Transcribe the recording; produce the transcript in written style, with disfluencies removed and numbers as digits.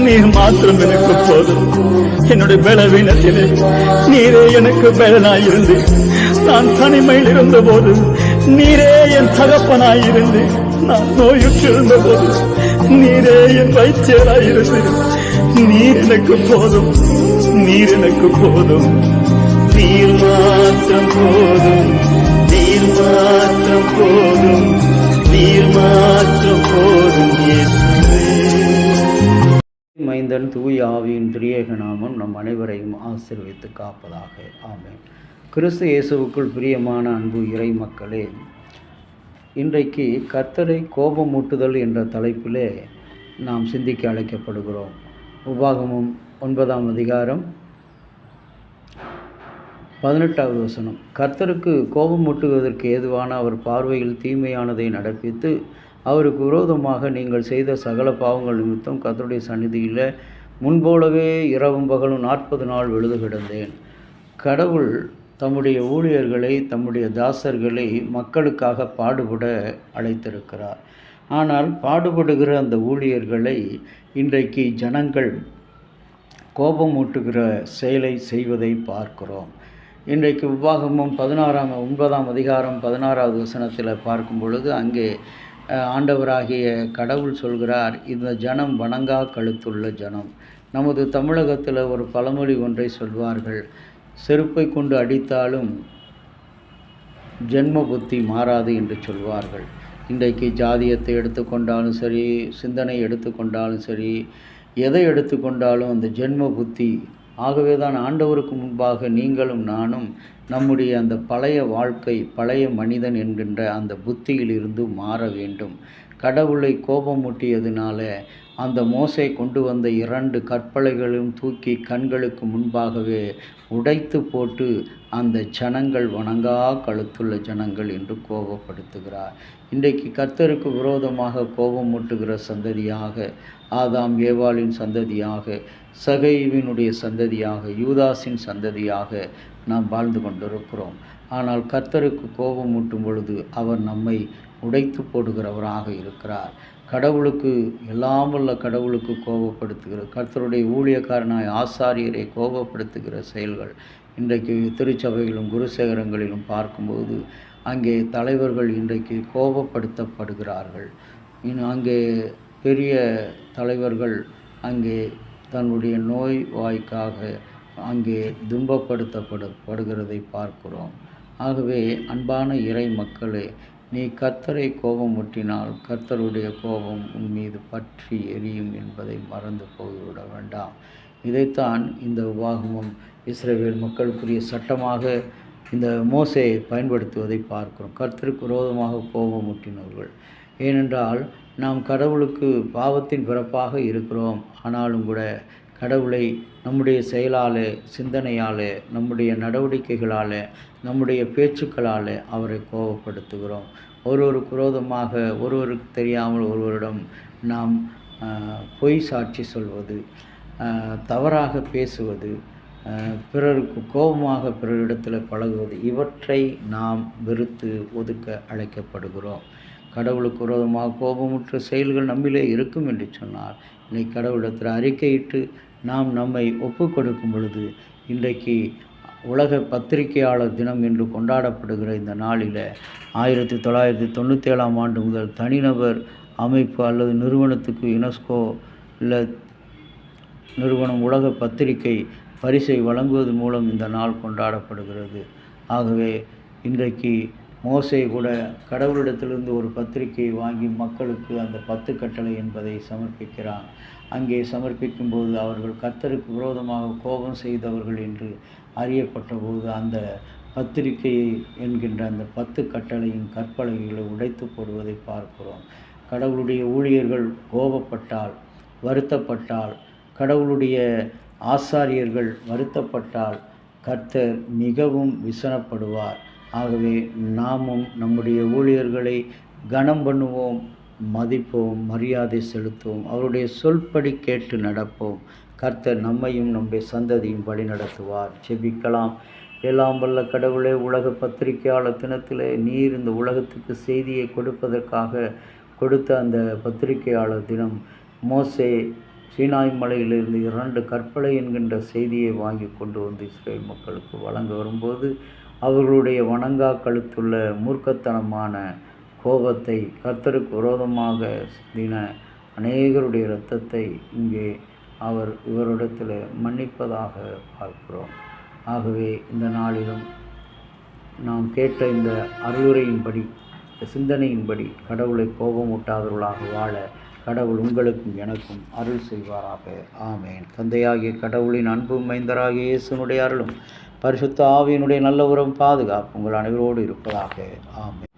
நீர் மாத்திரம் எனக்கு போதும். என்னுடைய பலவீனத்திலே நீரே எனக்கு பலனாயிருந்து, நான் தனிமையில் இருந்த போது நீரே என் தகப்பனாயிருந்து, நான் நோயுற்று இருந்த போது நீரே என் வைத்தியராயிருந்து, நீர் எனக்கு போதும், நீர் எனக்கு போதும். நீர் மாத்திரம் போதும், நீர் மாத்திரம் போதும், நீர் மாத்திரம் போதும். மைந்தன் தூய ஆவியின் திரியேக நாமம் நம் அனைவரையும் ஆசீர்வதித்து காப்பதாக. ஆமென். கிறிஸ்து இயேசுவுக்குள் பிரியமான அன்பு இறை மக்களே, இன்றைக்கு கர்த்தரை கோபமூட்டுதல் என்ற தலைப்பிலே நாம் சிந்திக்க அழைக்கப்படுகிறோம். உபாகமம் 9ஆம் அதிகாரம் 18வது வசனம். கர்த்தருக்கு கோபமூட்டுவதற்கு ஏதுவான அவர் பார்வையில் தீமையானதை நடப்பித்து அவருக்கு விரோதமாக நீங்கள் செய்த சகல பாவங்கள் நிமித்தம் கர்த்தருடைய சந்நிதியில் முன்போலவே இரவும் பகலும் 40 நாள் விழுது கிடந்தேன். கடவுள் தம்முடைய ஊழியர்களை, தம்முடைய தாசர்களை மக்களுக்காக பாடுபட அழைத்திருக்கிறார். ஆனால் பாடுபடுகிற அந்த ஊழியர்களை இன்றைக்கு ஜனங்கள் கோபமூட்டுகிற செயலை செய்வதை பார்க்கிறோம். இன்றைக்கு உபாகமம் 9ஆம் அதிகாரம் 16வது வசனத்தில் பார்க்கும் பொழுது அங்கே ஆண்டவராகிய கடவுள் சொல்கிறார், இந்த ஜனம் வணங்கா கழுத்துள்ள ஜனம். நமது தமிழகத்தில் ஒரு பழமொழி ஒன்றை சொல்வார்கள், செருப்பை கொண்டு அடித்தாலும் ஜென்ம புத்தி மாறாது என்று சொல்வார்கள். இன்றைக்கு ஜாதியத்தை எடுத்துக்கொண்டாலும் சரி, சிந்தனை எடுத்துக்கொண்டாலும் சரி, எதை எடுத்துக்கொண்டாலும் அந்த ஜென்ம புத்தி. ஆகவே தான் ஆண்டவருக்கு முன்பாக நீங்களும் நானும் நம்முடைய அந்த பழைய வாழ்க்கை, பழைய மனிதன் என்கின்ற அந்த புத்தியிலிருந்து மாற வேண்டும். கடவுளை கோபமூட்டியதுனால அந்த மோசே கொண்டு வந்த 2 கற்பலைகளும் தூக்கி கண்களுக்கு முன்பாகவே உடைத்து போட்டு அந்த ஜனங்கள் வணங்கா கழுத்துள்ள ஜனங்கள் என்று கோபப்படுத்துகிறார். இன்றைக்கு கர்த்தருக்கு விரோதமாக கோபமூட்டுகிற சந்ததியாக, ஆதாம் ஏவாளின் சந்ததியாக, சகைவினுடைய சந்ததியாக, யூதாஸின் சந்ததியாக நாம் வாழ்ந்து கொண்டிருக்கிறோம். ஆனால் கர்த்தருக்கு கோபமூட்டும் பொழுது அவர் நம்மை உடைத்து போடுகிறவராக இருக்கிறார். கடவுளுக்கு, எல்லாம் வல்ல கடவுளுக்கு கோபப்படுத்துகிற, கர்த்தருடைய ஊழியக்காரனாய் ஆசாரியரை கோபப்படுத்துகிற செயல்கள் இன்றைக்கு திருச்சபைகளிலும் குருசேகரங்களிலும் பார்க்கும்போது அங்கே தலைவர்கள் இன்றைக்கு கோபப்படுத்தப்படுகிறார்கள். அங்கே பெரிய தலைவர்கள் அங்கே தன்னுடைய நோய் வாய்க்காக அங்கே துன்பப்படுத்தப்படுகிறதை பார்க்கிறோம். ஆகவே அன்பான இறை மக்களே, நீ கர்த்தரை கோபமூட்டினால் கர்த்தருடைய கோபம் உன் மீது பற்றி எரியும் என்பதை மறந்து போய்விட வேண்டாம். இதைத்தான் இந்த உபாகமம் இஸ்ரவேல் மக்களுக்குரிய சட்டமாக இந்த மோசே பயன்படுத்துவதை பார்க்கிறோம். கர்த்தருக்கு விரோதமாக கோபமூட்டினவர்கள். ஏனென்றால் நாம் கடவுளுக்கு பாவத்தின் பிறப்பாக இருக்கிறோம். ஆனாலும் கூட கடவுளை நம்முடைய செயலாலே, சிந்தனையாலே, நம்முடைய நடவடிக்கைகளால், நம்முடைய பேச்சுக்களால் அவரை கோபப்படுத்துகிறோம். ஒருவருக்கு விரோதமாக, ஒருவருக்கு தெரியாமல் ஒருவரிடம் நாம் பொய் சாட்சி சொல்வது, தவறாக பேசுவது, பிறருக்கு கோபமாக பிறரிடத்தில் பழகுவது, இவற்றை நாம் வெறுத்து ஒதுக்க அழைக்கப்படுகிறோம். கடவுளுக்கு விரோதமாக கோபமுற்ற செயல்கள் நம்மிலே இருக்கும் என்று சொன்னால் இன்னைக்கு கடவுளிடத்தில் அறிக்கையிட்டு நாம் நம்மை ஒப்பு கொடுக்கும் பொழுது, இன்றைக்கு உலக பத்திரிகையாளர் தினம் என்று கொண்டாடப்படுகிற இந்த நாளில் 1997ஆம் ஆண்டு முதல் தனிநபர் அமைப்பு அல்லது நிறுவனத்துக்கு யுனெஸ்கோ இல்லை நிறுவனம் உலக பத்திரிகை பரிசை வழங்குவதன் மூலம் இந்த நாள் கொண்டாடப்படுகிறது. ஆகவே இன்றைக்கு மோசே கூட கடவுளிடத்திலிருந்து ஒரு பத்திரிகையை வாங்கி மக்களுக்கு அந்த 10 கட்டளை என்பதை சமர்ப்பிக்கிறான். அங்கே சமர்ப்பிக்கும்போது அவர்கள் கர்த்தருக்கு விரோதமாக கோபம் செய்தவர்கள் என்று அறியப்பட்ட போது அந்த பத்திரிகையை என்கின்ற அந்த 10 கட்டளையின் கற்பலகைகளை உடைத்து போடுவதை பார்க்கிறோம். கடவுளுடைய ஊழியர்கள் கோபப்பட்டால், வருத்தப்பட்டால், கடவுளுடைய ஆசாரியர்கள் வருத்தப்பட்டால் கர்த்தர் மிகவும் விசனப்படுவார். ஆகவே நாமும் நம்முடைய ஊழியர்களை கனம் பண்ணுவோம், மதிப்போம், மரியாதை செலுத்துவோம், அவருடைய சொல்படி கேட்டு நடப்போம். கர்த்தர் நம்மையும் நம்முடைய சந்ததியும் வழி நடத்துவார். ஜெபிக்கலாம். எல்லாம் வல்ல கடவுளே, உலக பத்திரிகையாளர் தினத்தில் நீர் இந்த உலகத்துக்கு செய்தியை கொடுப்பதற்காக கொடுத்த அந்த பத்திரிகையாளர் தினம் மோசே சீனாய் மலையிலிருந்து 2 கற்பலை என்கின்ற செய்தியை வாங்கி கொண்டு வந்து இஸ்ரேல் மக்களுக்கு வழங்க வரும்போது அவர்களுடைய வணங்கா கழுத்துள்ள மூர்க்கத்தனமான கோபத்தை கர்த்தருக்கு விரோதமாக சிந்தின அநேகருடைய இரத்தத்தை இங்கே அவர் இவரிடத்தில் மன்னிப்பதாக பார்க்கிறோம். ஆகவே இந்த நாளிலும் நாம் கேட்ட இந்த அறிவுரையின்படி, இந்த சிந்தனையின்படி கடவுளை கோபமூட்டாதவர்களாக வாழ கடவுள் உங்களுக்கும் எனக்கும் அருள் செய்வாராக. ஆமேன். தந்தையாகிய கடவுளின் அன்பும் மைந்தராகிய இயேசுனுடைய அருளும் பரிசுத்த ஆவியினுடைய நல்ல உறவும் பாதுகாப்பு உங்கள் அனைவரோடு இருப்பதாக. ஆமேன்.